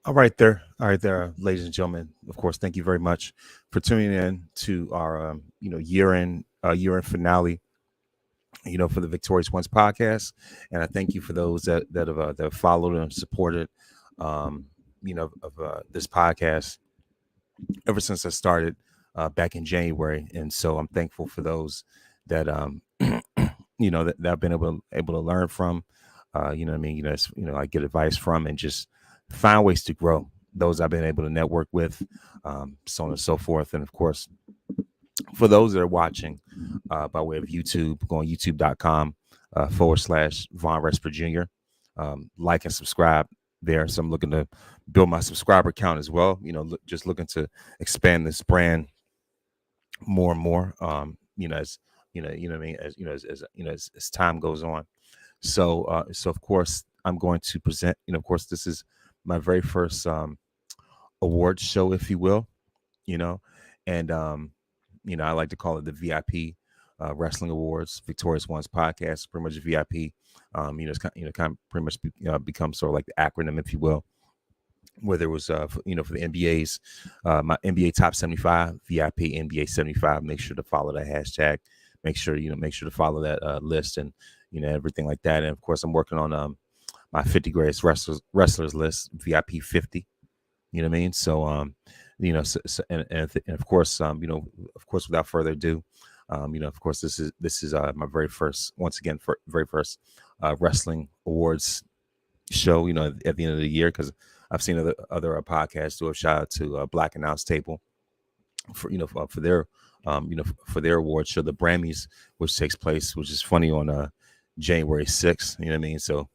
All right there, ladies and gentlemen. Of course, thank you very much for tuning in to our, year end finale, for the Victorious Ones podcast. And I thank you for those that have followed and supported, um, this podcast ever since I started back in January. And so I'm thankful for those that that I've been able to learn from. What I mean, I get advice from and just find ways to grow. Those I've been able to network with, so on and so forth. And of course, for those that are watching by way of YouTube, go on youtube.com / Von Resper Jr. Like and subscribe there. So I'm looking to build my subscriber count as well. Just looking to expand this brand more and more. As what I mean, as time goes on. So of course, I'm going to present. Of course, this is my very first awards show, if you will. You know, and I like to call it the VIP Wrestling Awards, Victorious Ones podcast, pretty much VIP. Kind of pretty much become sort of like the acronym, if you will. Whether it was for the NBA's my NBA Top 75 VIP NBA 75. Make sure to follow that hashtag. Make sure to follow that list and everything like that. And of course, I'm working on my 50 greatest wrestlers list, VIP 50. You know what I mean? So and of course, without further ado, of course, this is my very first, once again, very first wrestling awards show. At the end of the year, because I've seen other podcasts do a shout out to Black Announce Table for their for their award show, the Grammys, which takes place, which is funny, on January 6th. You know what I mean? So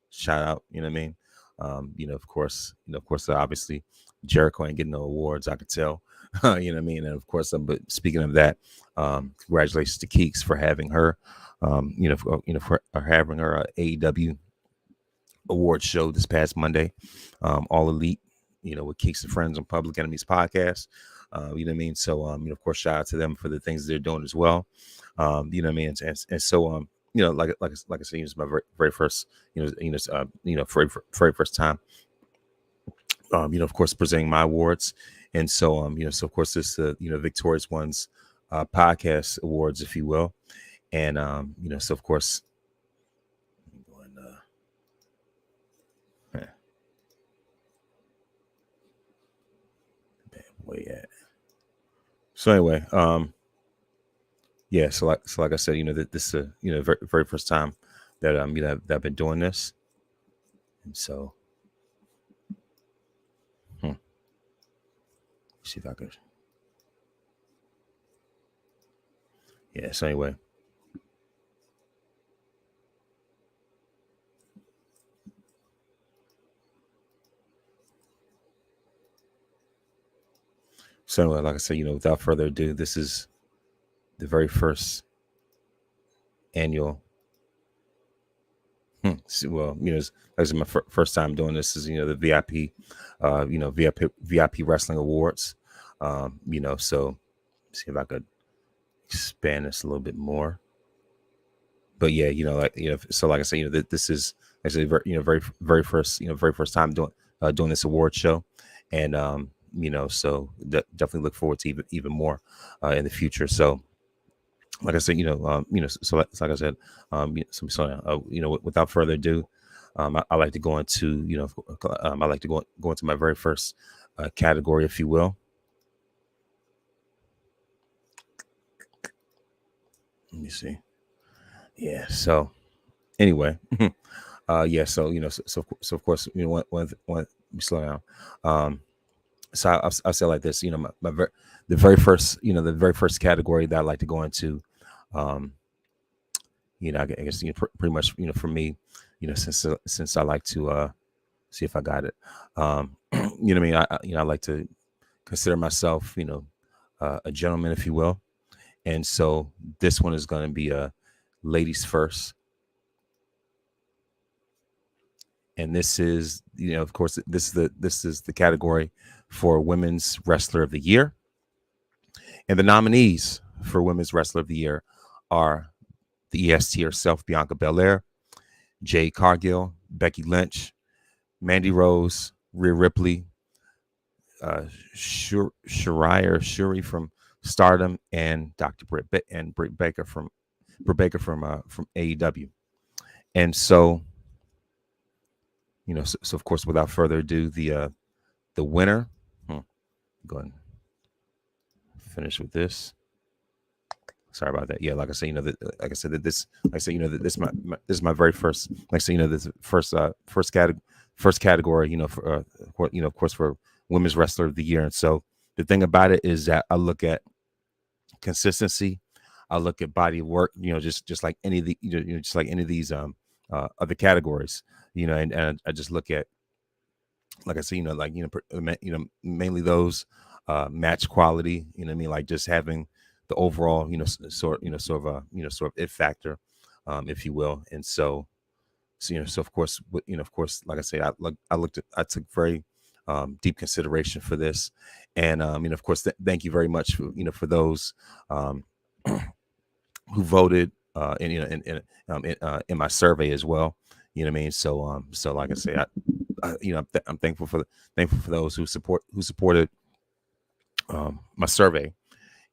shout out. You know what I mean? Of course, obviously Jericho ain't getting no awards, I could tell. You know what I mean? And of course, but speaking of that, congratulations to Keeks for having her, for having her AEW award show this past Monday, All Elite, with Keeks and Friends on Public Enemies podcast. You know what I mean? So, of course, shout out to them for the things they're doing as well. You know what I mean? And so, like I said, it's my very first, very first time, of course, presenting my awards. And so, so of course, this, Victorious Ones podcast awards, if you will. And, so of course, way at. So anyway, yeah. So like I said, this is very first time that that I've been doing this, and so see if I could. Yeah. So anyway. So anyway, like I said, without further ado, this is the very first annual. Well, this is my first time doing this. Is the VIP, VIP Wrestling Awards. So see if I could expand this a little bit more. But yeah, so like I said, this is actually very first time doing this award show, and so definitely look forward to even more in the future. So like I said, like I said, without further ado, I like to go into, I like to go into my very first category, if you will. Let me see. Yeah. So anyway, yeah. So so of course, when we slow down. So I'll say it like this. The very first, the very first category that I like to go into. I guess pretty much, for me, since I like to see if I got it. You know what I mean? I like to consider myself, a gentleman, if you will. And so this one is going to be ladies first. And this is, of course, this is the category for Women's Wrestler of the Year. And the nominees for Women's Wrestler of the Year are the EST herself, Bianca Belair, Jade Cargill, Becky Lynch, Mandy Rose, Rhea Ripley, Shuri from Stardom, and Dr. Britt Baker from AEW. And so, so of course, without further ado, the winner. Go ahead and finish with this. Sorry about that. Yeah, like I say, like I said, that this is my very first, like I say, this first category, for of course, for Women's Wrestler of the Year. And so the thing about it is that I look at consistency, I look at body of work, just like any of the, just like any of these other categories, and I just look at, like I say, mainly those match quality, what I mean, like just having the overall, sort of it factor, if you will. And so of course, like I say, I took very deep consideration for this, and of course, thank you very much for those who voted, in my survey as well. You know what I mean? So like I say, I'm thankful for those who supported my survey.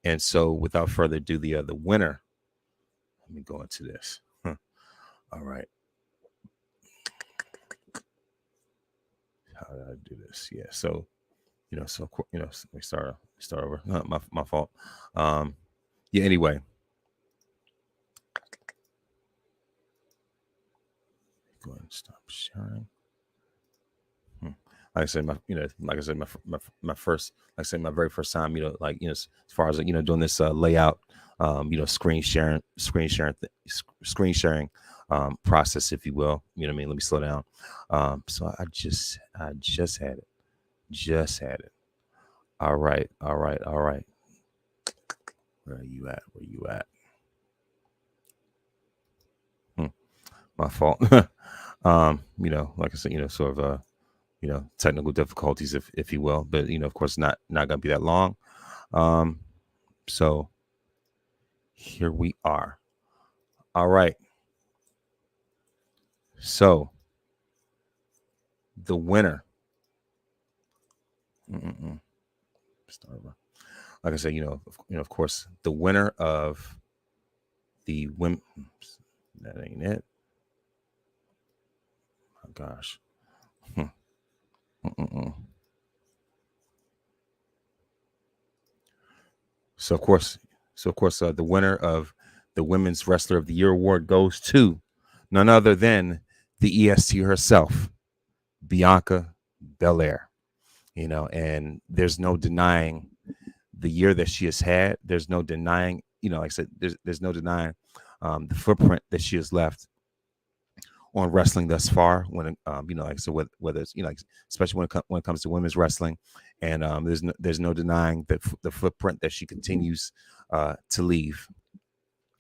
And so, without further ado, the winner. Let me go into this. All right. How did I do this? Yeah. So, let me start over. My fault. Yeah. Anyway. Go ahead and stop sharing. Like I said, my first, like I said, my very first time, as far as doing this layout, screen sharing process, if you will. You know what I mean? Let me slow down. So I just had it. All right. Where are you at? My fault. Like I said, sort of technical difficulties, if you will, but of course, not gonna be that long. So here we are. All right. So the winner. Start over. Like I said, of course, the winner of the women. That ain't it. Oh gosh. So of course, the winner of the Women's Wrestler of the Year award goes to none other than the EST herself, Bianca Belair. And there's no denying the year that she has had. There's no denying, like I said, there's no denying the footprint that she has left on wrestling thus far. When like I said, whether it's like, especially when it comes to women's wrestling, and there's no denying that the footprint that she continues to leave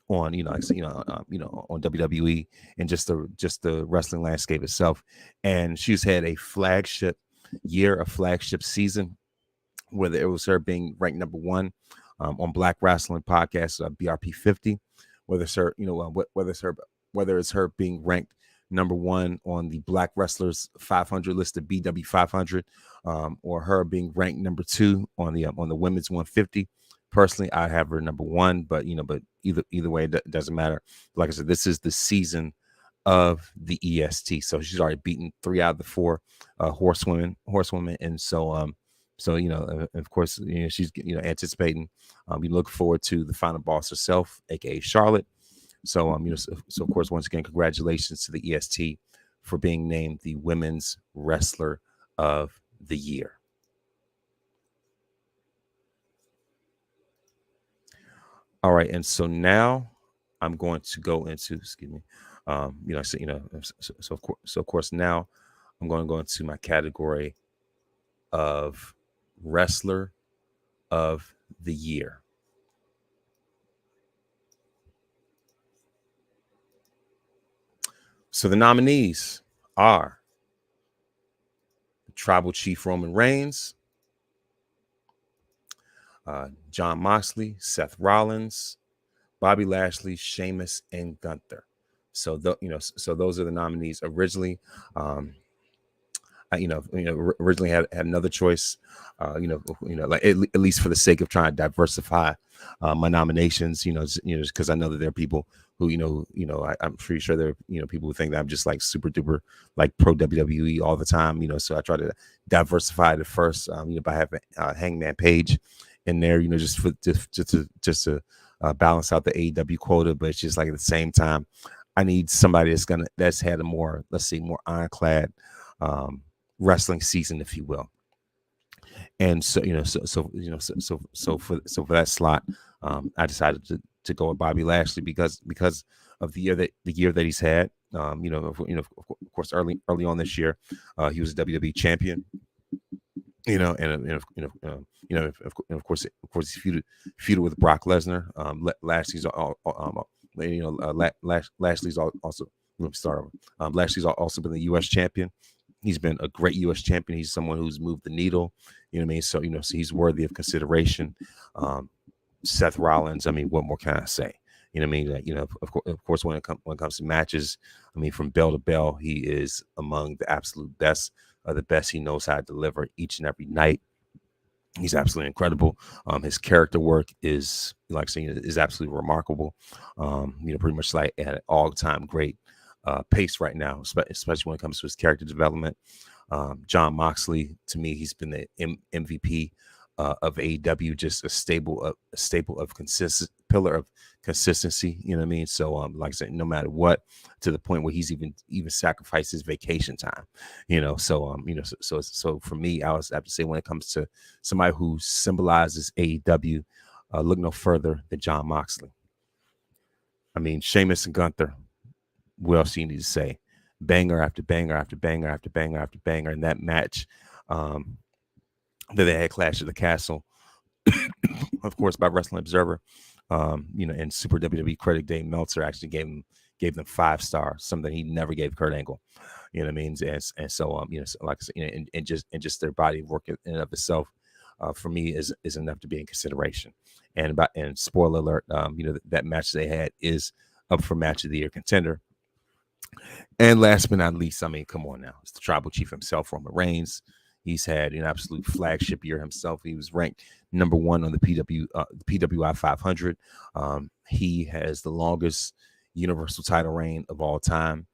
on like I said, on WWE and just the wrestling landscape itself. And she's had a flagship year, a flagship season, whether it was her being ranked number one on Black Wrestling Podcast, BRP 50, whether it's her, whether it's her being ranked number one on the Black Wrestlers 500 list of BW 500, or her being ranked number two on the Women's 150. Personally, I have her number one, but either way, it doesn't matter. Like I said, this is the season of the EST, so she's already beaten 3 out of the 4 horsewomen, and so of course, she's anticipating. We look forward to the final boss herself, aka Charlotte. So so of course, once again, congratulations to the EST for being named the Women's Wrestler of the Year. All right, and so now I'm going to go into, excuse me, so of course now I'm going to go into my category of Wrestler of the Year. So the nominees are Tribal Chief Roman Reigns, Jon Moxley, Seth Rollins, Bobby Lashley, Sheamus, and Gunther. So so those are the nominees originally. originally had another choice, like at least for the sake of trying to diversify my nominations, because I know that there are people who, I'm pretty sure there are, people who think that I'm just like super duper like pro WWE all the time, so I try to diversify it at first, by having Hangman Page in there, just to balance out the AEW quota, but it's just like at the same time, I need somebody that's had a more, let's say, more ironclad wrestling season, if you will. And so, for that slot, I decided to go with Bobby Lashley because of the year that he's had. Of course, early on this year, he was a WWE champion. Of course, he feuded with Brock Lesnar. Lashley's Lashley's also. Lashley's also been the U.S. champion. He's been a great U.S. champion. He's someone who's moved the needle. You know what I mean? So so he's worthy of consideration. Seth Rollins. I mean, what more can I say? You know what I mean? Like, of course, when it comes to matches, I mean, from bell to bell, he is among the absolute best of the best. He knows how to deliver each and every night. He's absolutely incredible. His character work is, like saying, is absolutely remarkable. Pretty much like at an all-time great pace right now, especially when it comes to his character development. Jon Moxley, to me, he's been the MVP of AEW, just a staple of consistent pillar of consistency. You know what I mean? So, like I said, no matter what, to the point where he's even sacrificed his vacation time. So for me, I always have to say, when it comes to somebody who symbolizes AEW, look no further than Jon Moxley. I mean, Sheamus and Gunther. What else do you need to say? Banger after banger after banger after banger after banger. In that match that they had, Clash of the Castle, of course, by Wrestling Observer, and Super WWE critic Dave Meltzer actually gave them 5 stars, something he never gave Kurt Angle. You know what I mean? And so, like I said, and just their body of work in and of itself, for me, is enough to be in consideration. And spoiler alert, that match they had is up for Match of the Year contender. And last but not least, I mean, come on now, it's the Tribal Chief himself, Roman Reigns. He's had an absolute flagship year himself. He was ranked number 1 on the PWI 500. He has the longest Universal title reign of all time.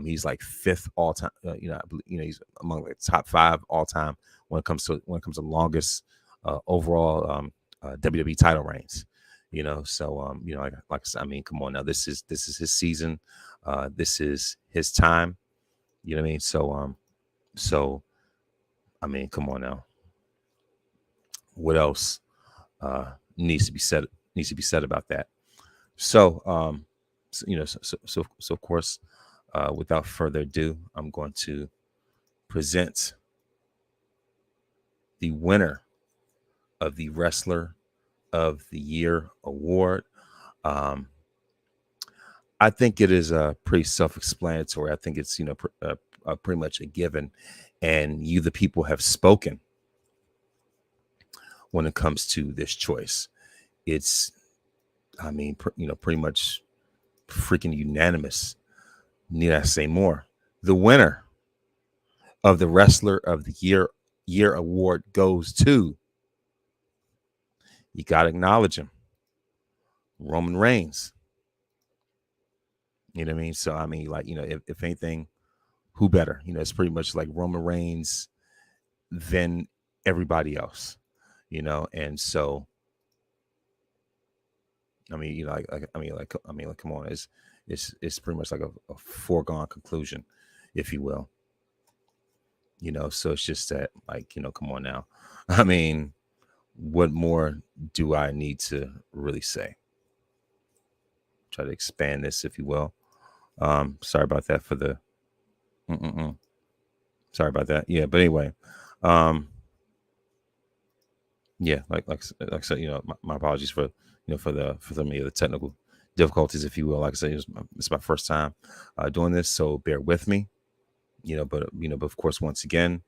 He's like 5th all time. He's among the top 5 all time when it comes to longest overall WWE title reigns. Like I said, I mean, come on now, this is his season. This is his time. You know what I mean? So I mean, come on now. What else needs to be said about that? So of course, without further ado, I'm going to present the winner of the Wrestler of the Year award. I think it is pretty self-explanatory. I think it's pretty much a given, and you, the people, have spoken when it comes to this choice. It's, I mean, pretty much freaking unanimous. Need I say more? The winner of the Wrestler of the Year award goes to, you got to acknowledge him, Roman Reigns. You know what I mean? So, I mean, like, if anything, who better? It's pretty much like Roman Reigns than everybody else, and so, I mean, come on, it's pretty much like a foregone conclusion, if you will. So it's just that, like, come on now. I mean, what more do I need to really say? Try to expand this, if you will. Sorry about that for the. Sorry about that. Yeah, but anyway, yeah, like I said, my apologies for for the technical difficulties, if you will. Like I said, it's my first time doing this, so bear with me. But of course, once again,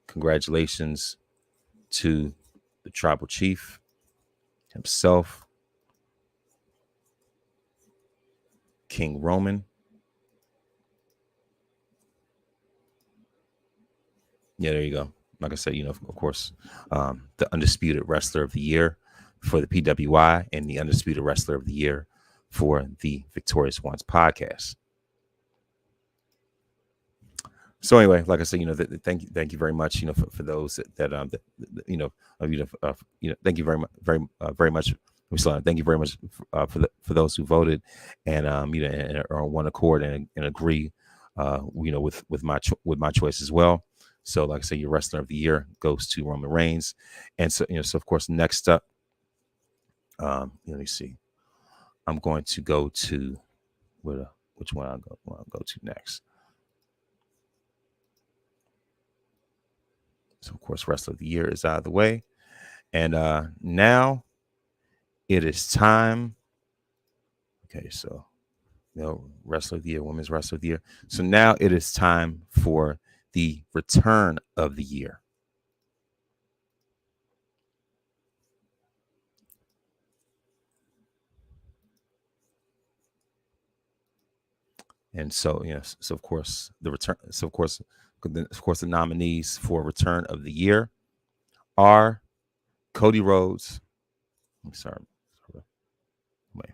congratulations to the Tribal Chief himself, King Roman. Yeah, there you go. Like I said, of course, the undisputed wrestler of the year for the PWI and the undisputed wrestler of the year for the Victorious Ones podcast. So anyway, like I said, thank you very much, for those thank you very much, very much. Thank you very much for those who voted and and are on one accord and agree, with my choice as well. So like I said, your wrestler of the year goes to Roman Reigns, and so of course next up, let me see, I'm going to go to which one I'll go to next. So, of course, Wrestler of the Year is out of the way. And now it is time. Okay, so, Wrestler of the Year, Women's Wrestler of the Year. So now it is time for the Return of the Year. And so, so of course, the nominees for Return of the Year are Cody Rhodes. I'm sorry. Wait.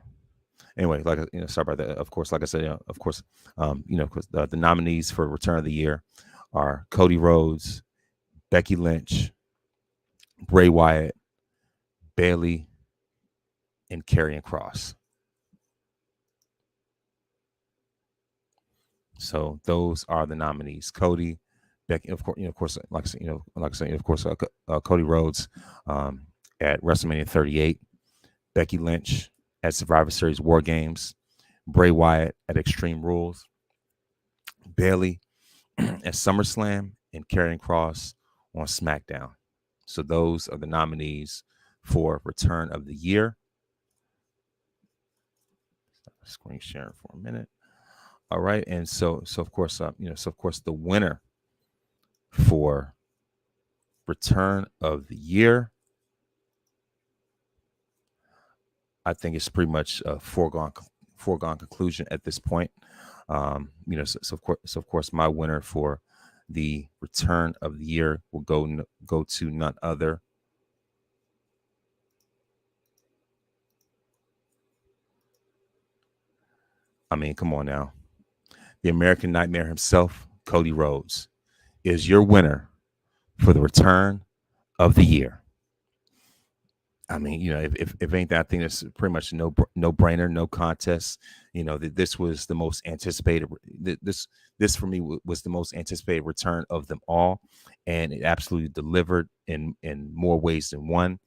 Anyway, sorry about that. Of course, like I said, of course, the nominees for Return of the Year are Cody Rhodes, Becky Lynch, Bray Wyatt, Bayley, and Karrion Kross. So those are the nominees. Cody, Becky, of course, Cody Rhodes at WrestleMania 38, Becky Lynch at Survivor Series War Games, Bray Wyatt at Extreme Rules, Bayley at SummerSlam, and Karrion Kross on SmackDown. So those are the nominees for Return of the Year. Screen sharing for a minute. All right, and so of course, the winner for Return of the Year, I think it's pretty much a foregone conclusion at this point. So of course, my winner for the Return of the Year will go to none other I mean, come on now. The American Nightmare himself, Cody Rhodes, is your winner for the Return of the Year. I mean, if ain't that, I think it's pretty much no brainer, no contest. This was the most anticipated. This for me was the most anticipated return of them all, and it absolutely delivered in more ways than one.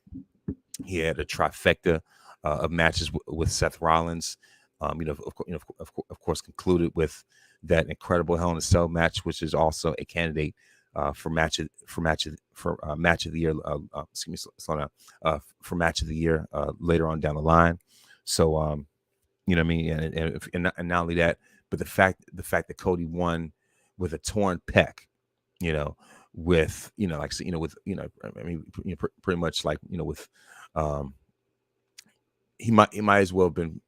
He had a trifecta of matches with Seth Rollins. Of course, concluded with that incredible Hell in a Cell match, which is also a candidate for match of the year. Excuse me, slow down. For match of the year later on down the line. So, you know what I mean, and not only that, but the fact that Cody won with a torn pec, with pretty much like with he might as well have been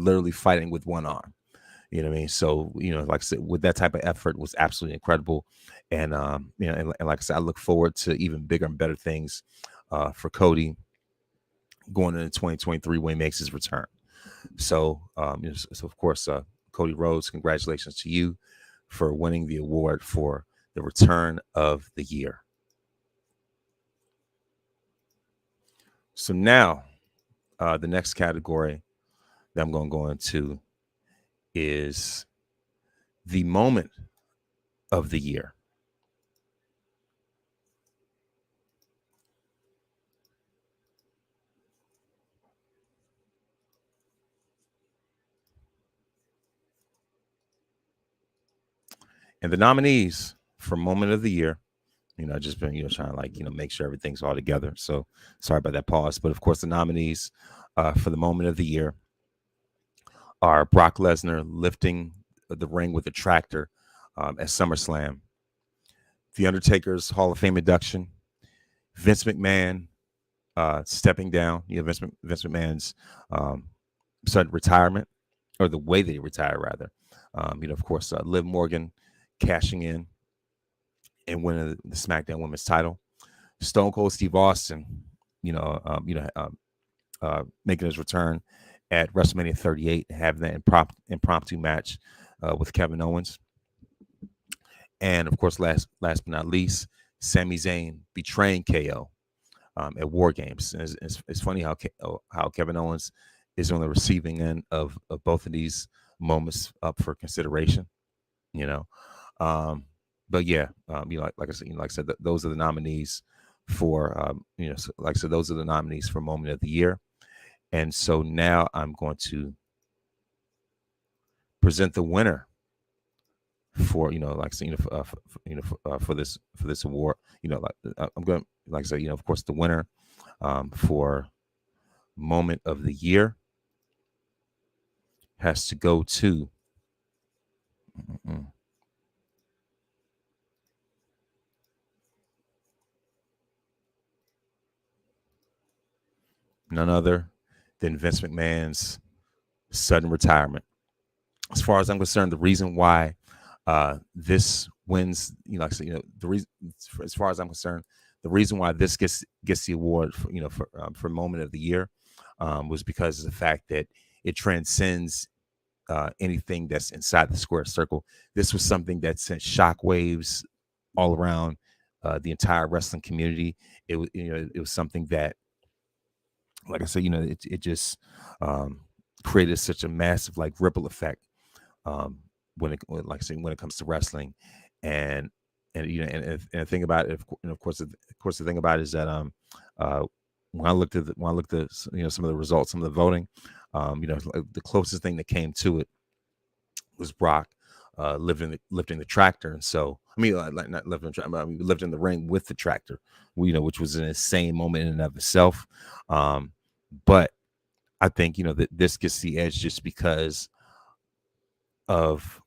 literally fighting with one arm. You know what I mean? So, like I said, with that type of effort was absolutely incredible. And, and like I said, I look forward to even bigger and better things for Cody going into 2023 when he makes his return. So, so of course, Cody Rhodes, congratulations to you for winning the award for the Return of the Year. So now, the next category that I'm going to go into is the moment of the year. And the nominees for moment of the year, I've just been, trying to make sure everything's all together. So sorry about that pause. But of course, the nominees for the moment of the year are Brock Lesnar lifting the ring with a tractor at SummerSlam, The Undertaker's Hall of Fame induction, Vince McMahon stepping down, Vince McMahon's sudden retirement, or the way that he retired, rather. Of course, Liv Morgan cashing in, and winning the SmackDown Women's title. Stone Cold Steve Austin, making his return at WrestleMania 38, having that impromptu match with Kevin Owens. And of course, last but not least, Sami Zayn betraying KO at War Games. And it's funny how Kevin Owens is on the receiving end of both of these moments up for consideration. You know, but yeah, like I said, those are the nominees for like I said, those are the nominees for Moment of the Year. And so now I'm going to present the winner for for this award. I'm going to, like I said, of course, the winner for Moment of the Year has to go to none other than Vince McMahon's sudden retirement. As far as I'm concerned, the reason why this wins, like I said, the reason, as far as I'm concerned, the reason why this gets the award for Moment of the Year was because of the fact that it transcends anything that's inside the square circle. This was something that sent shockwaves all around the entire wrestling community. It was something that, like I said, it just created such a massive like ripple effect when it comes to wrestling, and the thing about it, and of course the thing about it is that when I looked at some of the results, some of the voting, the closest thing that came to it was Brock lifting the tractor. And so, like not lifting the tractor, but lifting the ring with the tractor, which was an insane moment in and of itself. But I think that this gets the edge just because of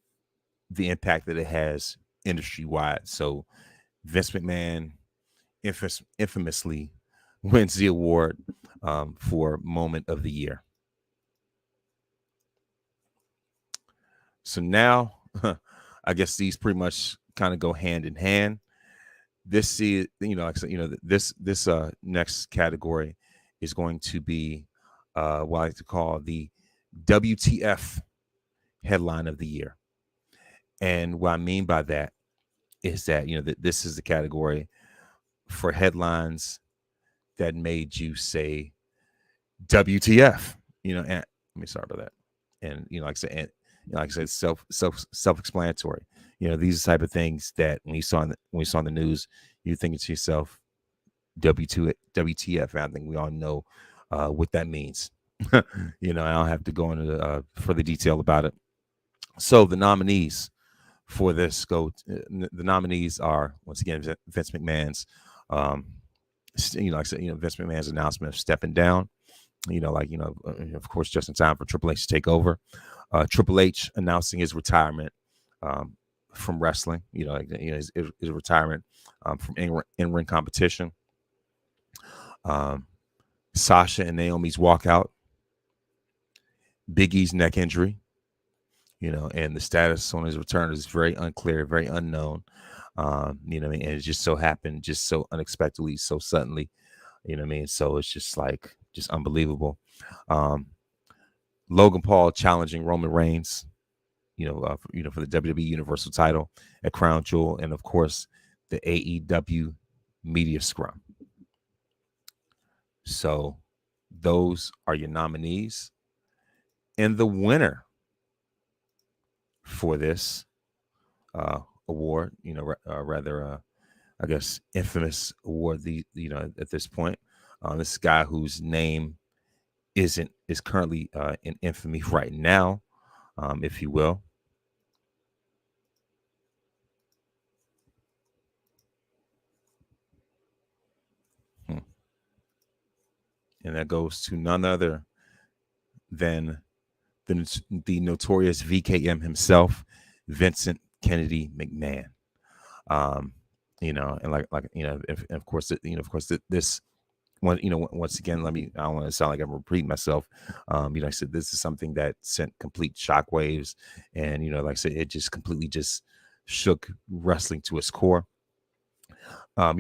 the impact that it has industry wide. So Vince McMahon infamously wins the award for Moment of the Year. So now, I guess these pretty much kind of go hand in hand. This is, like I said, this next category is going to be what I like to call the WTF headline of the year. And what I mean by that is that that this is the category for headlines that made you say WTF. And sorry about that. And like I said, self-explanatory. These are the type of things that when you saw in the news, you're thinking to yourself, WTF. And I think we all know what that means. I don't have to go into further detail about it. So the nominees for this the nominees are, once again, Vince McMahon's like I said, Vince McMahon's announcement of stepping down, of course, just in time for Triple H to take over. Triple H announcing his retirement from wrestling, his retirement from in-ring competition. Sasha and Naomi's walkout. Big E's neck injury. And the status on his return is very unclear, very unknown. And it just so happened, just so unexpectedly, so suddenly, So it's just unbelievable. Logan Paul challenging Roman Reigns, for the WWE Universal title at Crown Jewel, and of course the AEW media scrum. So those are your nominees, and the winner for this award, I guess infamous award. At this point, this guy whose name is currently in infamy right now, if you will. And that goes to none other than the notorious VKM himself, Vincent Kennedy McMahon. And of course, this one, once again, I don't want to sound like I'm repeating myself. I said this is something that sent complete shockwaves, and like I said, it just completely just shook wrestling to its core. But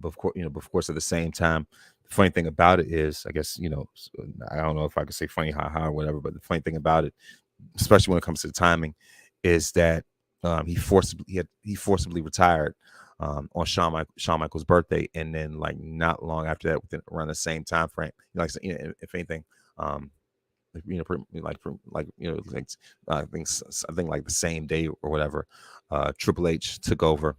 of course, but of course, at the same time, the funny thing about it is, I guess, I don't know if I could say funny, ha ha, or whatever, but the funny thing about it, especially when it comes to the timing, is that he forcibly retired on Shawn Michaels' birthday, and then like not long after that, within around the same time frame, like if anything, like I think like the same day or whatever, Triple H took over.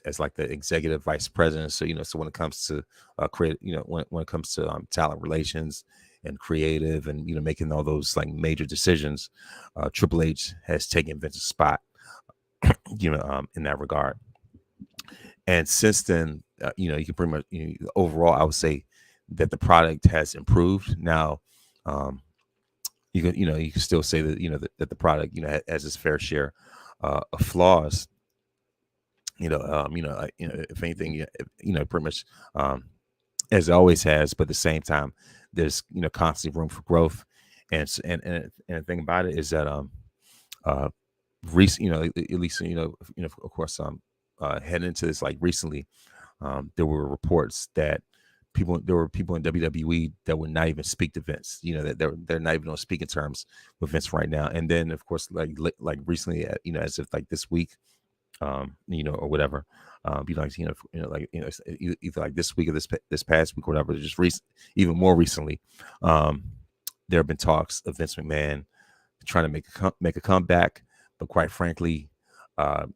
As like the executive vice president. So, so when it comes to create, when it comes to talent relations and creative and, making all those like major decisions, Triple H has taken Vince's spot, in that regard. And since then, you can pretty much, overall, I would say that the product has improved. Now, you can still say that, that the product, has its fair share of flaws. If anything, pretty much as it always has, but at the same time, there's constantly room for growth, and the thing about it is that recent, at least of course, heading into this, like recently, there were reports that there were people in WWE that would not even speak to Vince, that they're not even on speaking terms with Vince right now. And then of course, like recently, as if like this week, or whatever, either like this week or this past week or whatever, just even more recently, there have been talks of Vince McMahon trying to make a comeback. But quite frankly,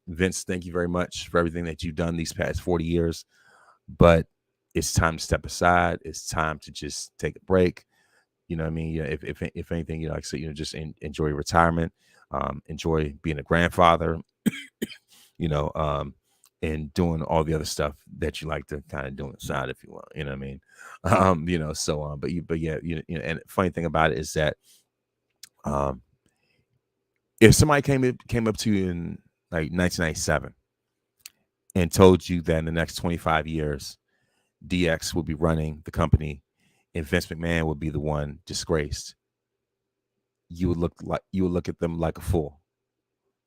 Vince, thank you very much for everything that you've done these past 40 years. But it's time to step aside. It's time to just take a break. You know what I mean? If anything, like I said, just enjoy retirement, enjoy being a grandfather, and doing all the other stuff that you like to kind of do inside, if you want, you know what I mean? But yeah, and funny thing about it is that, if somebody came up to you in like 1997 and told you that in the next 25 years, DX will be running the company and Vince McMahon would be the one disgraced, you would look at them like a fool.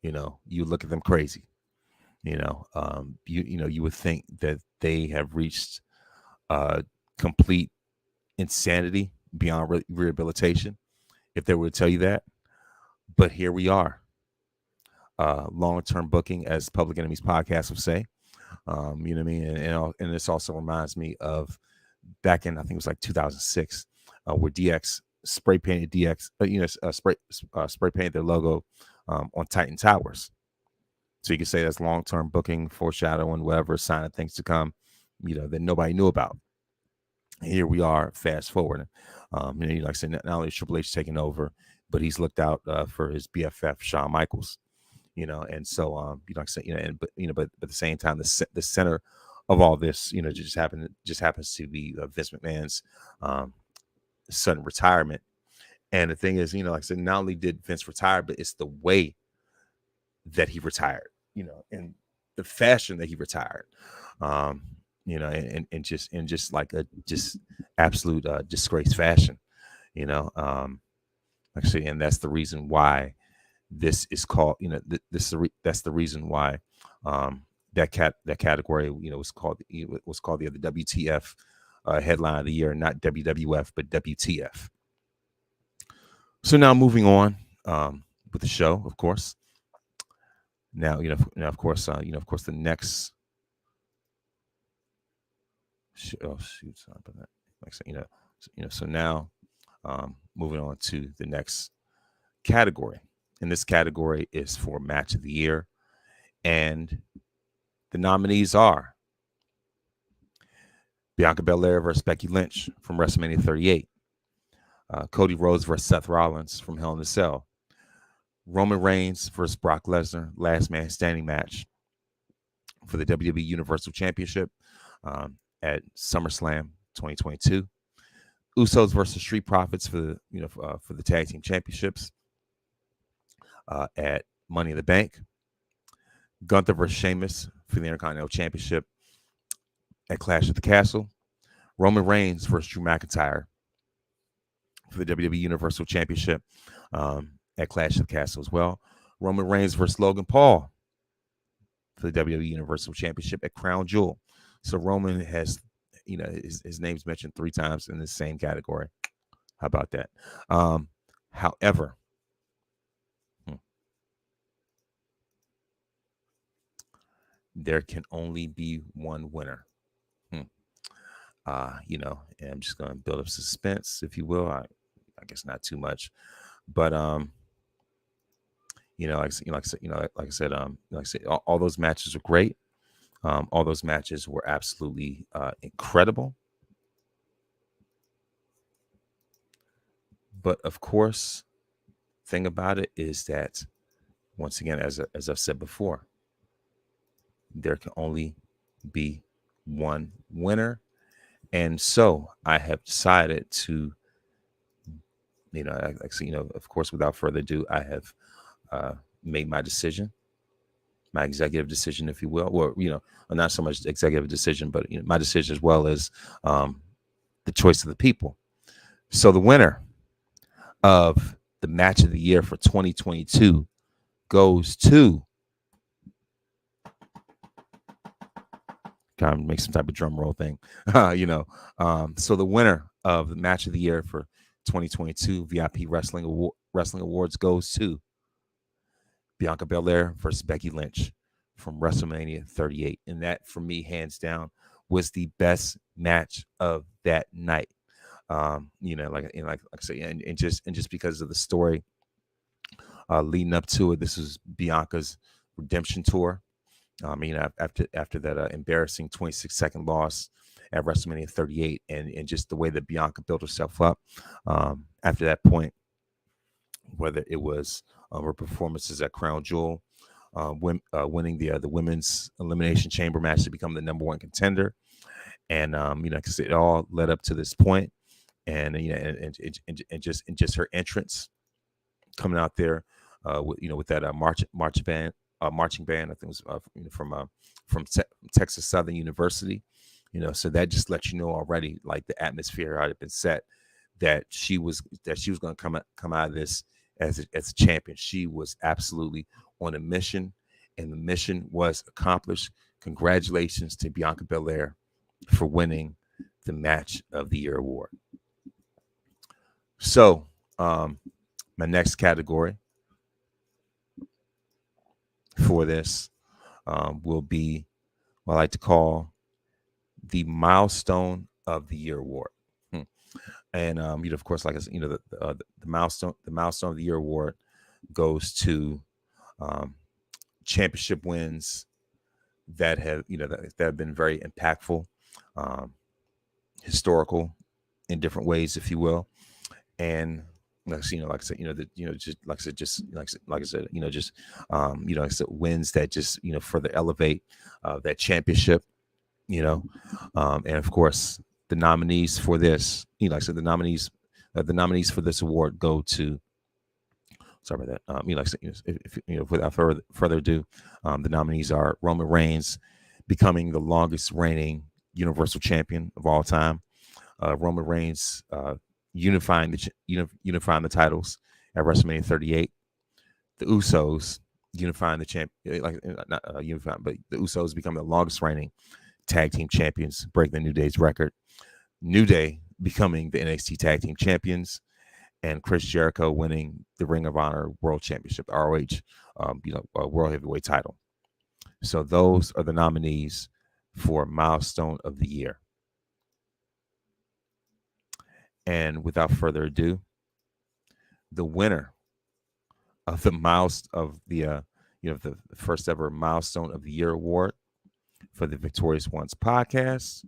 You would look at them crazy. You would think that they have reached complete insanity beyond rehabilitation if they were to tell you that. But here we are, long-term booking, as Public Enemies podcast would say. You know what I mean? And this also reminds me of back in, I think it was like 2006, where DX spray painted spray painted their logo on Titan Towers. So you can say that's long-term booking, foreshadowing, whatever, sign of things to come, that nobody knew about. Here we are, fast forward. Like I said, not only is Triple H taking over, but he's looked out for his BFF, Shawn Michaels. And so, like I said, but at the same time, the center of all this, just happens to be Vince McMahon's sudden retirement. And the thing is, like I said, not only did Vince retire, but it's the way that he retired, and the fashion that he retired, and just like a absolute disgrace fashion, actually, and that's the reason why this is called, that's the reason why that category, was called the other WTF headline of the year, not WWF, but WTF. So now moving on with the show, of course. Now, of course, the next. Oh shoot! Sorry about that. So now, moving on to the next category, and this category is for Match of the Year, and the nominees are Bianca Belair versus Becky Lynch from WrestleMania 38, Cody Rhodes versus Seth Rollins from Hell in a Cell, Roman Reigns versus Brock Lesnar, last man standing match for the WWE Universal Championship at SummerSlam 2022. Usos versus Street Profits for the Tag Team Championships at Money in the Bank. Gunther versus Sheamus for the Intercontinental Championship at Clash at the Castle. Roman Reigns versus Drew McIntyre for the WWE Universal Championship at Clash of the Castle as well. Roman Reigns versus Logan Paul for the WWE Universal Championship at Crown Jewel. So Roman has, his name's mentioned 3 times in the same category. How about that? However, there can only be one winner. And I'm just going to build up suspense, if you will. I guess not too much, but like I said, all those matches are great. All those matches were absolutely incredible. But of course, thing about it is that, once again, as I've said before, there can only be one winner. And so I have decided to, of course, without further ado, I have made my decision, my executive decision, if you will. Or, not so much executive decision, but my decision as well as the choice of the people. So the winner of the match of the year for 2022 goes to, kind of make some type of drum roll thing, so the winner of the match of the year for 2022 VIP Wrestling Awards goes to Bianca Belair versus Becky Lynch from WrestleMania 38. And that, for me, hands down, was the best match of that night. Like I say, and just because of the story leading up to it, this was Bianca's redemption tour. After that embarrassing 26-second loss at WrestleMania 38, and just the way that Bianca built herself up after that point, whether it was her performances at Crown Jewel, winning the Women's Elimination Chamber match to become the number 1 contender, and because it all led up to this point, and and just her entrance coming out there with that marching band. I think it was from Texas Southern University, so that just lets you know already, like, the atmosphere had been set, that she was going to come out of this as a champion. She was absolutely on a mission, and the mission was accomplished. Congratulations to Bianca Belair for winning the Match of the Year award. So my next category for this will be what I like to call the Milestone of the Year award. And of course, like I said, the milestone of the Year award goes to championship wins that have that have been very impactful, historical in different ways, if you will. And wins that just further elevate that championship, and of course the nominees for this, the nominees for this award go to, sorry about that, without further ado, the nominees are Roman Reigns becoming the longest reigning Universal Champion of all time, Roman Reigns unifying the titles at WrestleMania 38, the Usos unifying the but the Usos becoming the longest reigning tag team champions, breaking the New Day's record, New Day becoming the NXT tag team champions, and Chris Jericho winning the Ring of Honor World Championship, ROH, World Heavyweight title. So those are the nominees for Milestone of the Year. And without further ado, the winner of the the first ever Milestone of the Year award for the Victorious Ones podcast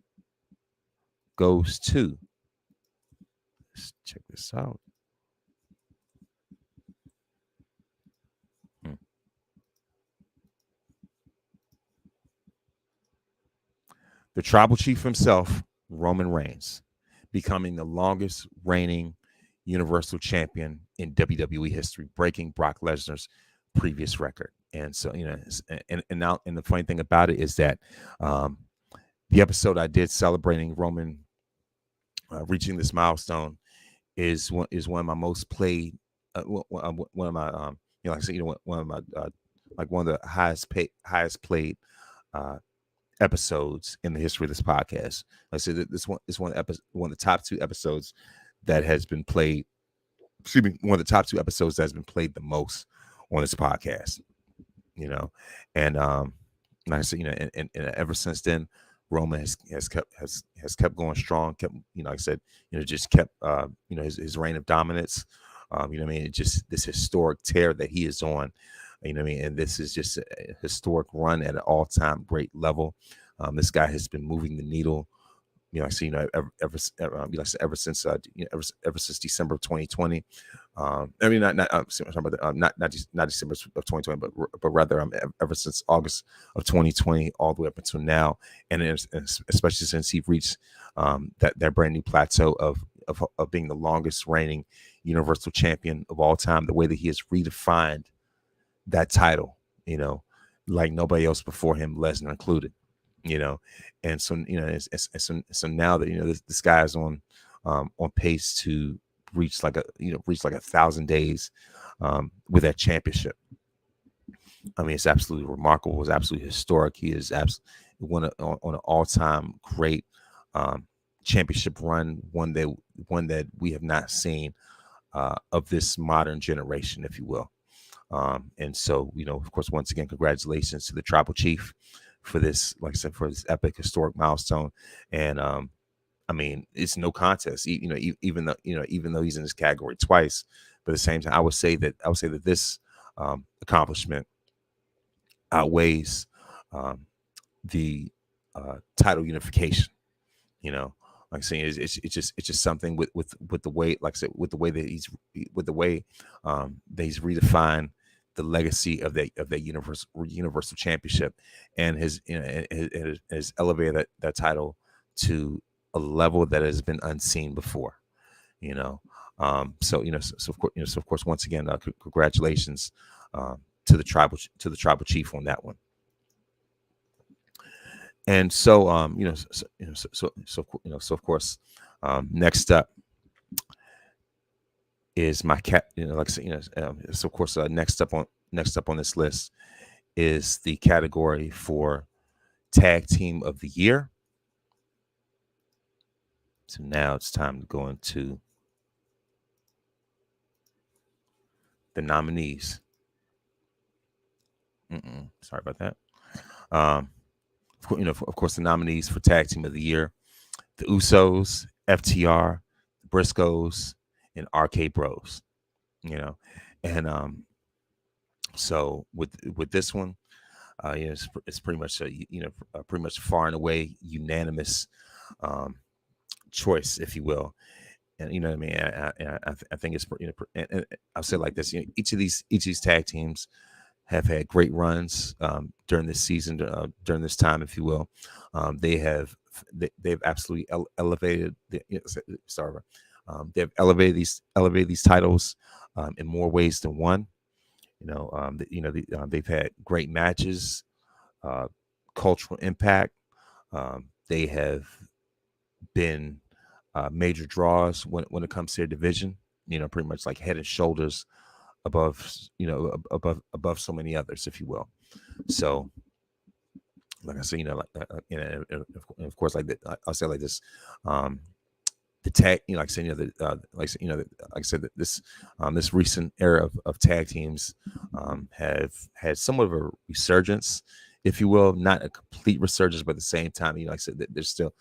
goes to, let's check this out. The Tribal Chief himself, Roman Reigns, becoming the longest reigning Universal Champion in WWE history, breaking Brock Lesnar's previous record. And so, and the funny thing about it is that the episode I did celebrating Roman reaching this milestone is one of my most played, one of my one of my like one of the highest played uh, episodes in the history of this podcast. Like I said, this one is one of the top 2 episodes that has been played. Excuse me, one of the top 2 episodes that has been played the most on this podcast. You know, and like I said, and ever since then, Roman has kept going strong. Kept, like I said, just kept his reign of dominance. What I mean, it just this historic tear that he is on. What I mean, and this is just a historic run at an all-time great level. This guy has been moving the needle. I see, ever since ever since December of 2020. I mean, not December of 2020, but rather ever since August of 2020 all the way up until now, and especially since he reached that brand new plateau of being the longest reigning Universal Champion of all time. The way that he has redefined that title, like nobody else before him, Lesnar included. And so so now that this guy is on pace to reach like 1,000 days with that championship. I mean, it's absolutely remarkable. It's absolutely historic. He is absolutely on an all-time great championship run, one that we have not seen of this modern generation, if you will. And so, of course, once again, congratulations to the Tribal Chief for this, like I said, for this epic historic milestone. And I mean, it's no contest. Even though he's in this category twice, but at the same time, I would say that this accomplishment outweighs the title unification. Like I say, it's just something with the way, like I said, with the way that he's redefined the legacy of that universal championship, and has elevated that title to a level that has been unseen before. So of course, once again, congratulations to the tribal chief on that one. And so so of course, next up is my cat. Like I said, so of course, next up on this list is the category for Tag Team of the Year. So now it's time to go into the nominees. Sorry about that. Of course, the nominees for Tag Team of the Year: the Usos, FTR, the Briscoes, and RK Bros. And so with this one, it's pretty much pretty much far and away unanimous choice, if you will. And what I mean, I think it's and I'll say it like this: each of these tag teams have had great runs during this season, during this time, if you will. They've absolutely elevated. They've elevated these titles in more ways than one. They've had great matches, cultural impact. They have been major draws when it comes to their division. Pretty much like head and shoulders above so many others, if you will. So, like I said, of course, like I'll say like this, the tag, like I said, like I said, that this recent era of tag teams have had somewhat of a resurgence, if you will, not a complete resurgence, but at the same time, like I said, there's still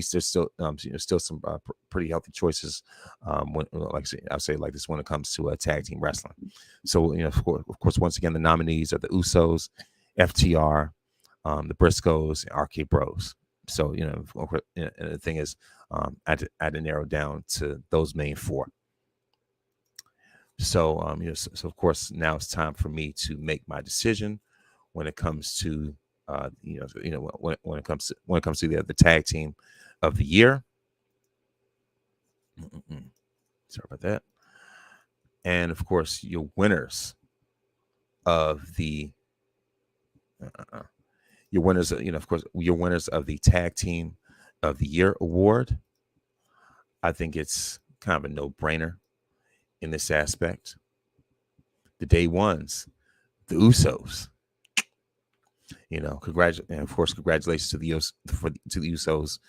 still some pretty healthy choices. When, like I said, I'll say like this when it comes to tag team wrestling. So of course, once again, the nominees are the Usos, FTR, the Briscoes, and RK Bros. So and the thing is, I had to narrow down to those main four. So so of course now it's time for me to make my decision when it comes to when it comes to the tag team of the year. Sorry about that. And of course, your winners of the of course, your winners of the Tag Team of the Year award. I think it's kind of a no-brainer in this aspect. The day ones, the Usos. And of course, congratulations to the Usos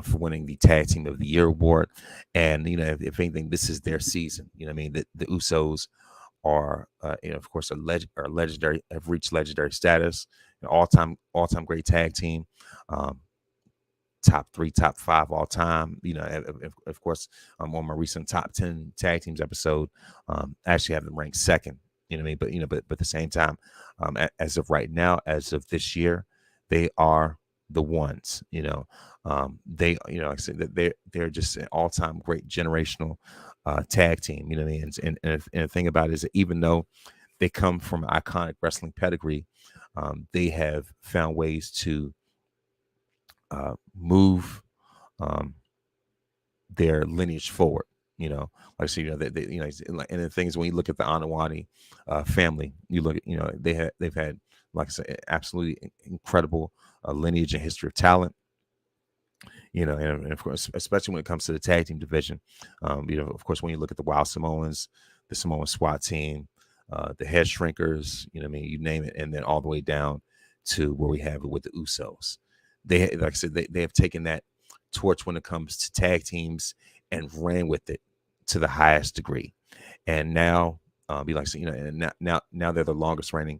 for winning the Tag Team of the Year award. And if anything, this is their season. I mean, the Usos are, of course, are legendary, have reached legendary status, an all time great tag team. Top 3, top 5 all time. Of course, on my recent top 10 tag teams episode, I actually have them ranked second. You know what I mean? But at the same time, as of right now, as of this year, they are the ones. They, like I said, that they're just an all time great generational tag team. You know what I mean? And the thing about it is that even though they come from an iconic wrestling pedigree, they have found ways to move their lineage forward. Like I said, and the things when you look at the Anawani family, you look at, they've had, like I said, absolutely incredible lineage and history of talent. And of course, especially when it comes to the tag team division, of course, when you look at the Wild Samoans, the Samoan SWAT team, the Head Shrinkers, I mean, you name it, and then all the way down to where we have it with the Usos. Like I said, they have taken that torch when it comes to tag teams and ran with it to the highest degree. And now, and now they're the longest reigning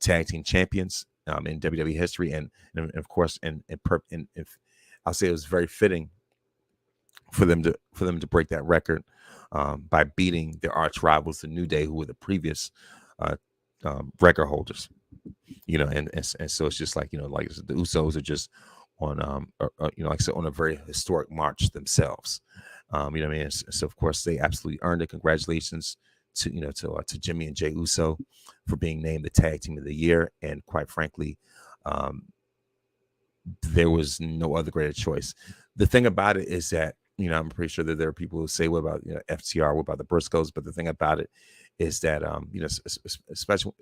tag team champions in WWE history, and of course, and if I'll say it was very fitting for them to break that record by beating their arch rivals, the New Day, who were the previous record holders. And so it's just like, like the Usos are just on like I said, on a very historic march themselves. What I mean? So of course they absolutely earned it. Congratulations to Jimmy and Jey Uso for being named the Tag Team of the Year. And quite frankly, there was no other greater choice. The thing about it is that, I'm pretty sure that there are people who say, what about FTR, what about the Briscoes? But the thing about it is that especially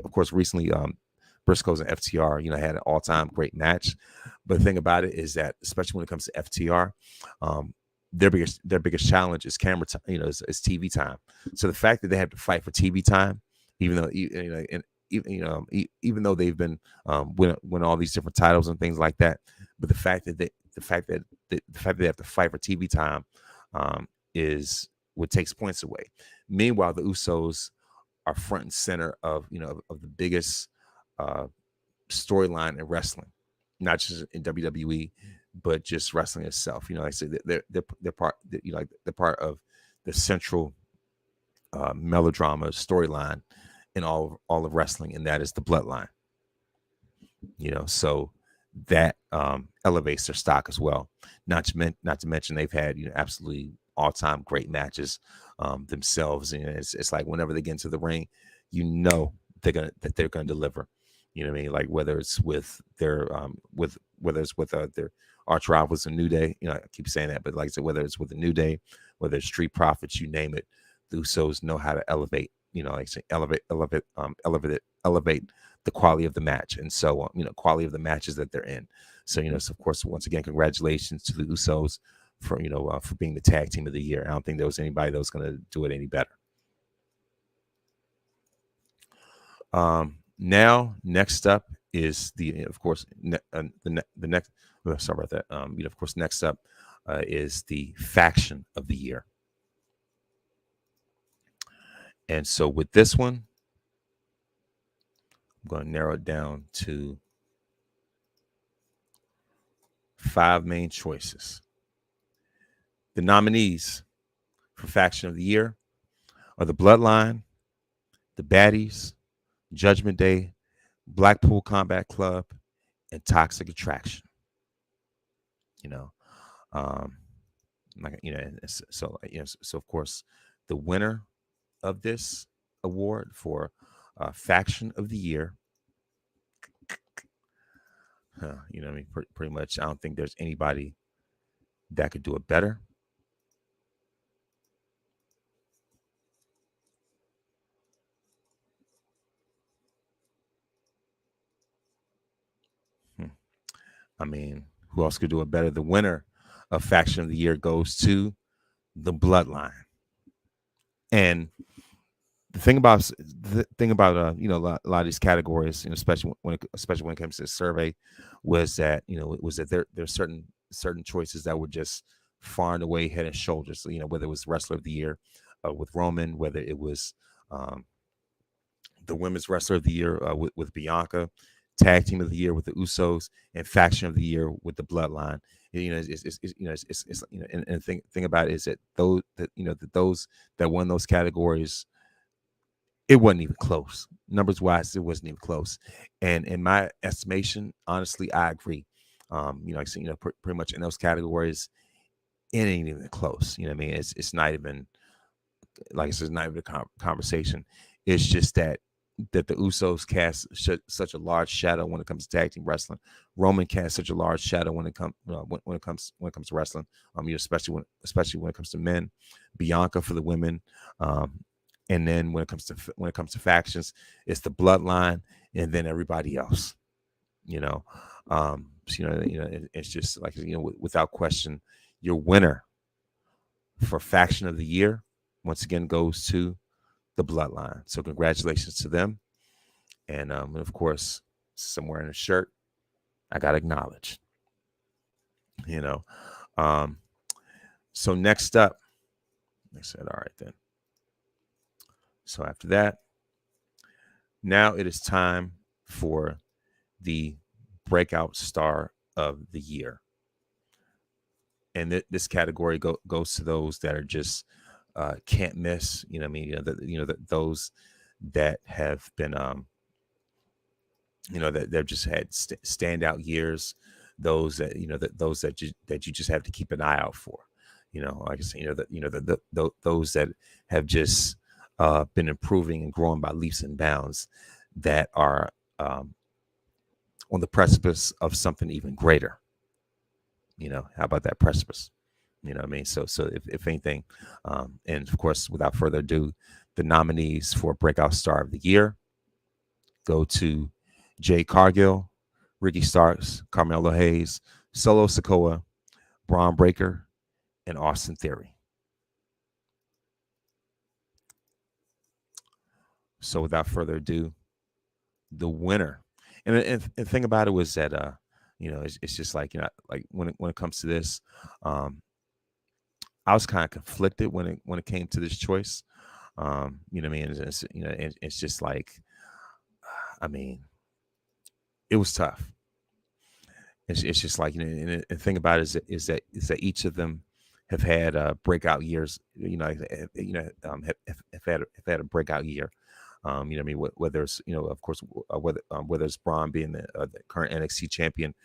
of course recently Briscoes and FTR had an all-time great match. But the thing about it is that, especially when it comes to FTR, their biggest challenge is camera time, is TV time. So the fact that they have to fight for TV time, even though even though they've been win all these different titles and things like that, but the fact that they have to fight for TV time is what takes points away. Meanwhile, the Usos are front and center of of the biggest storyline in wrestling, not just in WWE, but just wrestling itself. Like I said, they're part they're part of the central melodrama storyline in all of wrestling, and that is the bloodline. So that elevates their stock as well. Not to mention they've had absolutely all-time great matches themselves, and it's like whenever they get into the ring, they're gonna deliver. What I mean? Like whether it's with their their arch rivals, the New Day. I keep saying that, but like I said, whether it's with the New Day, whether it's Street Profits, you name it, the Usos know how to elevate. Like I say, elevate the quality of the match, and so quality of the matches that they're in. So so of course, once again, congratulations to the Usos for for being the Tag Team of the Year. I don't think there was anybody that was going to do it any better. Now, next up is of course, the next. Sorry about that. Of course, next up is the Faction of the Year. And so with this one, I'm going to narrow it down to 5 main choices. The nominees for Faction of the Year are the Bloodline, the Baddies, Judgment Day, Blackpool Combat Club, and Toxic Attraction. So of course, the winner of this award for Faction of the Year, I mean, pretty much, I don't think there's anybody that could do it better. I mean, who else could do it better? The winner of Faction of the Year goes to the Bloodline. And the thing about a lot of these categories, especially when it comes to the survey, was that it was that there's certain choices that were just far and away head and shoulders. So, whether it was wrestler of the year with Roman, whether it was um, the women's wrestler of the year with Bianca, tag team of the year with the Usos, and faction of the year with the Bloodline. And the thing about it is that those that won those categories, it wasn't even close. Numbers wise, it wasn't even close. And in my estimation, honestly, I agree. Like I said, pretty much in those categories, it ain't even close. You know what I mean? It's not even, like I said, it's not even a conversation. It's just that the Usos cast such a large shadow when it comes to tag team wrestling. Roman cast such a large shadow when it comes to wrestling. Especially when it comes to men. Bianca for the women. And then when it comes to factions, it's the Bloodline and then everybody else. It's just like without question, your winner for faction of the year once again goes to the Bloodline. So congratulations to them. And of course, somewhere in the shirt, I got to acknowledge. So next up, I said, all right then. So after that, now it is time for the breakout star of the year. And this category goes to those that are just can't miss. Those that have been that they've just had standout years. Those that you just have to keep an eye out for. Like I said, those that have just been improving and growing by leaps and bounds, that are on the precipice of something even greater. How about that precipice? What I mean? So if anything, and of course, without further ado, the nominees for Breakout Star of the Year go to Jade Cargill, Ricky Starks, Carmelo Hayes, Solo Sikoa, Braun Breaker, and Austin Theory. So without further ado, the winner, and the thing about it was that it's just like like when it comes to this, I was kind of conflicted when it came to this choice. You know what I mean? It's just like, I mean, it was tough. It's just like, and the thing about it is that each of them have had breakout years. Have had a breakout year. I mean, whether it's of course, whether it's Braun being the current NXT champion,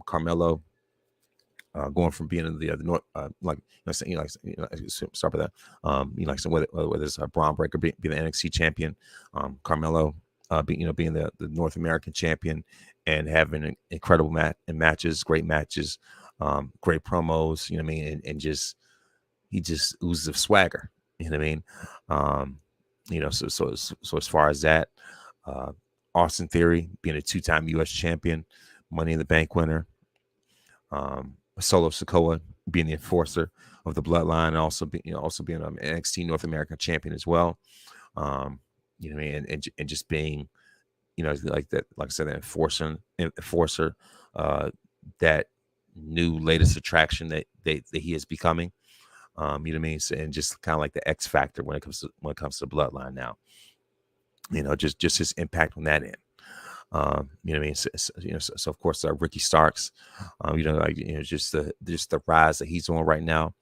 Carmelo going from being in the North, sorry about that. Whether it's Braun Breaker being the NXT champion, Carmelo being the North American champion, and having incredible matches, great matches, great promos. You know what I mean, and just he just oozes of swagger. You know what I mean. So as far as that, Austin Theory being a 2-time U.S. champion, Money in the Bank winner, Solo Sikoa being the enforcer of the Bloodline, and also being an NXT North American champion as well. You know what I mean, and just being, like that, like I said, the enforcer, that new latest attraction that he is becoming. You know what I mean, and just kind of like the X factor when it comes to Bloodline now. Just his impact on that end. You know what I mean? So of course, Ricky Starks, just the rise that he's on right now.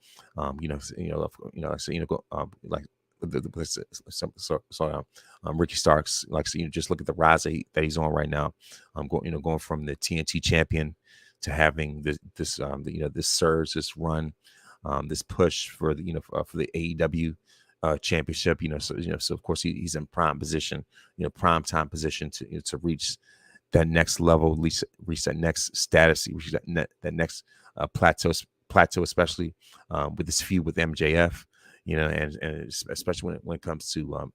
Ricky Starks, just look at the rise that he's on right now. Going from the TNT champion to having this surge, this run, this push for the AEW championship. So of course he's in prime position, prime time position to reach that next level, reach that next status, reach that next plateau, especially with this feud with MJF. And especially when it comes to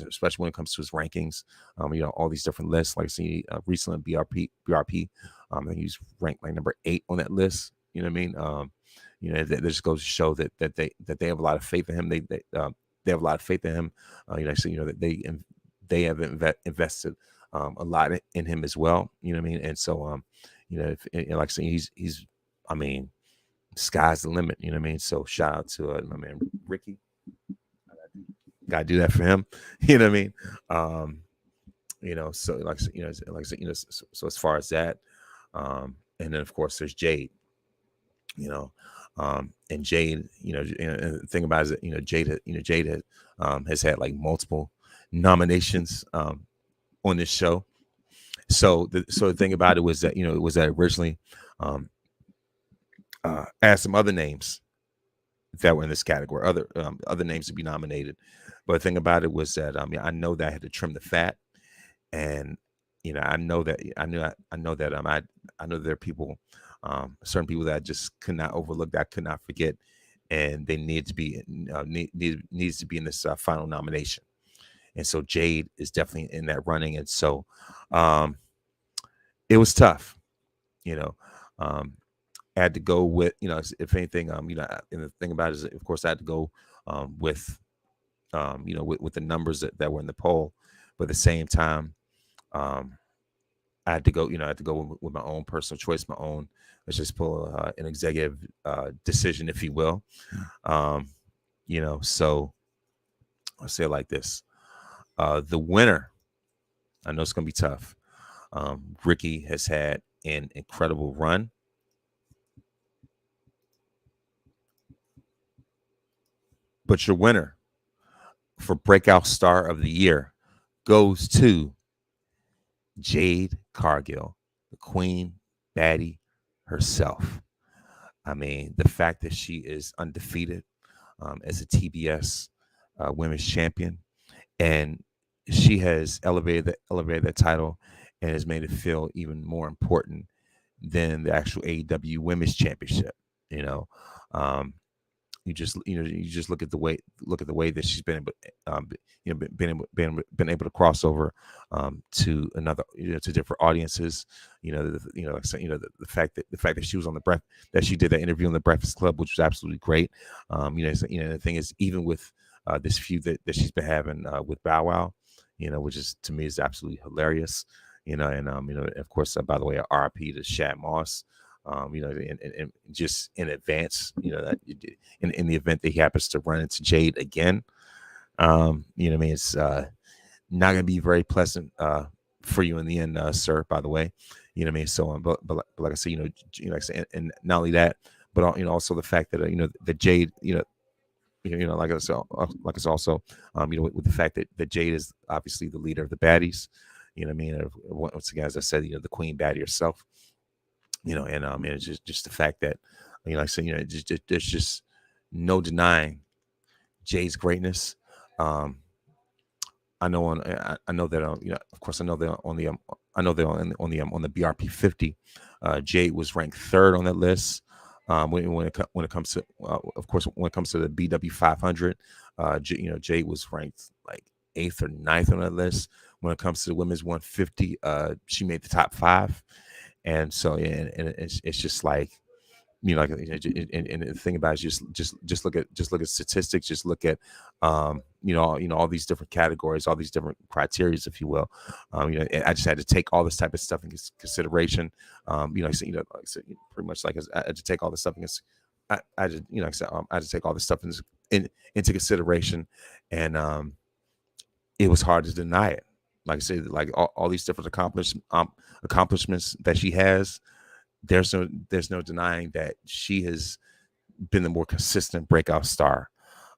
especially when it comes to his rankings, all these different lists. Like see recently BRP, I think he's ranked like number 8 on that list. You know what I mean? That just goes to show that they have a lot of faith in him. they have a lot of faith in him. So that they have invested a lot in him as well. You know what I mean? And so like I said, he's I mean, sky's the limit. You know what I mean? So shout out to my man Ricky. Gotta do that for him. You know what I mean? So so as far as that, and then of course there's Jade. And Jade, and the thing about it is that, Jade has had like multiple nominations on this show. So the thing about it was that, originally asked some other names that were in this category, other names to be nominated. But the thing about it was that I know that I had to trim the fat, and I know that there are people, certain people that I just could not overlook, that I could not forget, and they need to be needs to be in this final nomination. And so Jade is definitely in that running, and so it was tough. I had to go with, if anything, and the thing about it is, of course, I had to go with the numbers that were in the poll, but at the same time, I had to go, with my own personal choice, my own, let's just pull an executive decision, if you will. So I'll say it like this. The winner, I know it's going to be tough. Ricky has had an incredible run. But your winner for Breakout Star of the Year goes to Jade Cargill, the Queen Baddie herself. I mean, the fact that she is undefeated as a TBS women's champion, and she has elevated that title and has made it feel even more important than the actual AEW Women's Championship. You just look at the way that she's been able to cross over to another, to different audiences. The fact that she was on that she did that interview on the Breakfast Club, which was absolutely great. The thing is, even with this feud that she's been having with Bow Wow, which is, to me, is absolutely hilarious. And of course, by the way, RIP to Shad Moss. And just in advance, that in the event that he happens to run into Jade again, it's not going to be very pleasant for you in the end, sir. By the way, So, but like I said, like I said, and not only that, but also the fact that that Jade, like I said, also, with the fact that Jade is obviously the leader of the baddies. Once again, as I said, the Queen Baddie herself. And it's just the fact that, like I said, there's just no denying Jay's greatness. I know that of course, I know they're on the on the BRP 50. Jay was ranked third on that list. When it comes to, of course, when it comes to the BW 500, Jay was ranked like 8th or 9th on that list. When it comes to the women's 150, she made the top 5. And so, and it's just like, and the thing about it is just look at statistics, just look at, all these different categories, all these different criteria, if you will. I just had to take all this type of stuff into consideration. Like I said, pretty much like I had to take all this stuff I had to take all this stuff into consideration, and it was hard to deny it. Like I said, like all these different accomplishments that she has, there's no denying that she has been the more consistent breakout star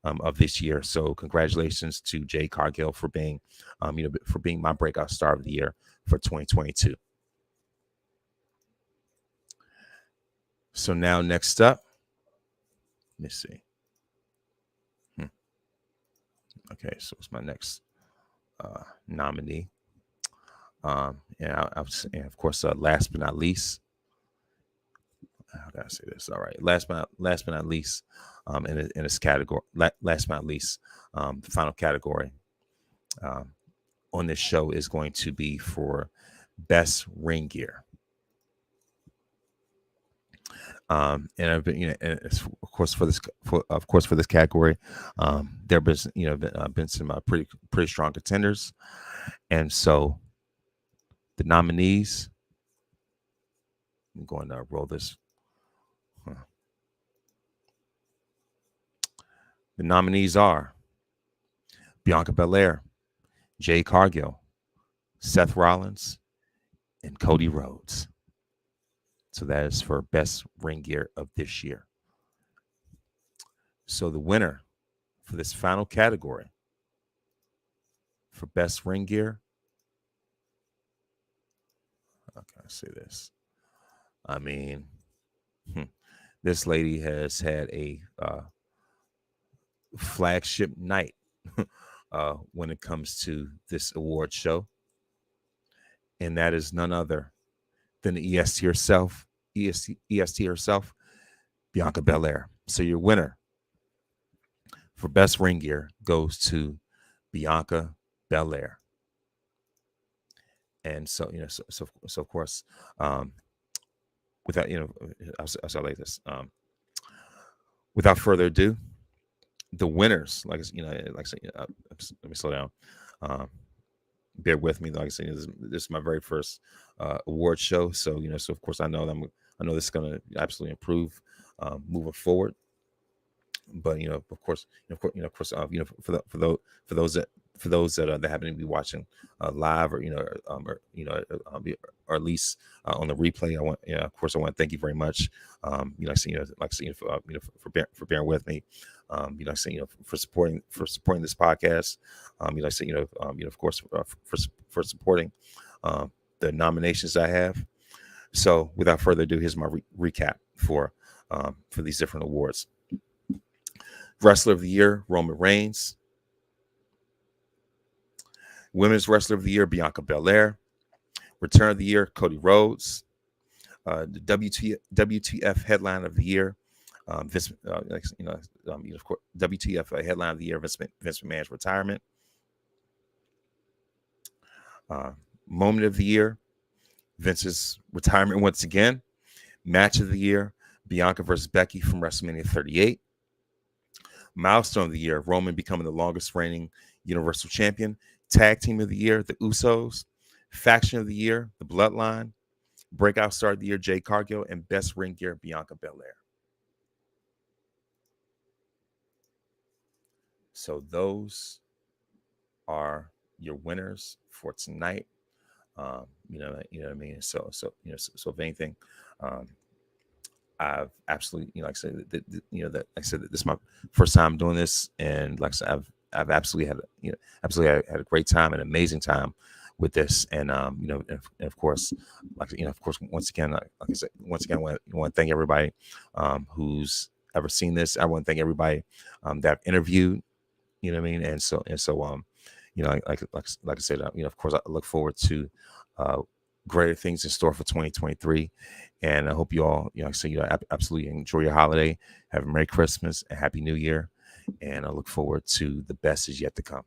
of this year. So congratulations to Jade Cargill for being my breakout star of the year for 2022. So now next up, let me see. Okay, so it's my next nominee. And of course, last but not least, how can I say this? All right, last but not least, in this category, last but not least, the final category on this show is going to be for best ring gear. And I've been, and of course for this category, there have been, been some pretty strong contenders, and so the nominees. I'm going to roll this. The nominees are Bianca Belair, Jade Cargill, Seth Rollins, and Cody Rhodes. So that is for best ring gear of this year. So the winner for this final category for best ring gear. How can I say this? I mean, this lady has had a flagship night when it comes to this award show. And that is none other than the EST herself, Bianca Belair. So your winner for best ring gear goes to Bianca Belair. And so, so of course, without, I'll like this. Without further ado, the winners, like I said, let me slow down. Bear with me. Like I said, this is my very first award show, so so of course I know this is going to absolutely improve moving forward. But of course, for those that happen to be watching live, or or at least on the replay, I want of course I want to thank you very much. For bearing with me. For supporting this podcast. Of course for supporting the nominations I have. So without further ado, here's my recap for these different awards. Wrestler of the Year, Roman Reigns. Women's Wrestler of the Year, Bianca Belair. Return of the Year, Cody Rhodes. The WTF Headline of the Year, of course, WTF Headline of the Year, Vince McMahon's retirement. Moment of the Year, Vince's retirement once again. Match of the Year, Bianca versus Becky from WrestleMania 38. Milestone of the Year, Roman becoming the longest reigning Universal Champion. Tag Team of the Year, the Usos. Faction of the Year, the Bloodline. Breakout Star of the Year, Jade Cargill. And Best Ring Gear, Bianca Belair. So those are your winners for tonight. You know what I mean? So if anything, I've absolutely, like I said, like I said, this is my first time doing this, and like I said, I've absolutely had a great time, an amazing time with this, and and of course, once again, like I said, I want to thank everybody who's ever seen this. I want to thank everybody that I've interviewed. You know what I mean? And so like I said, of course, I look forward to greater things in store for 2023, and I hope you all, absolutely enjoy your holiday. Have a Merry Christmas and Happy New Year, and I look forward to the best is yet to come.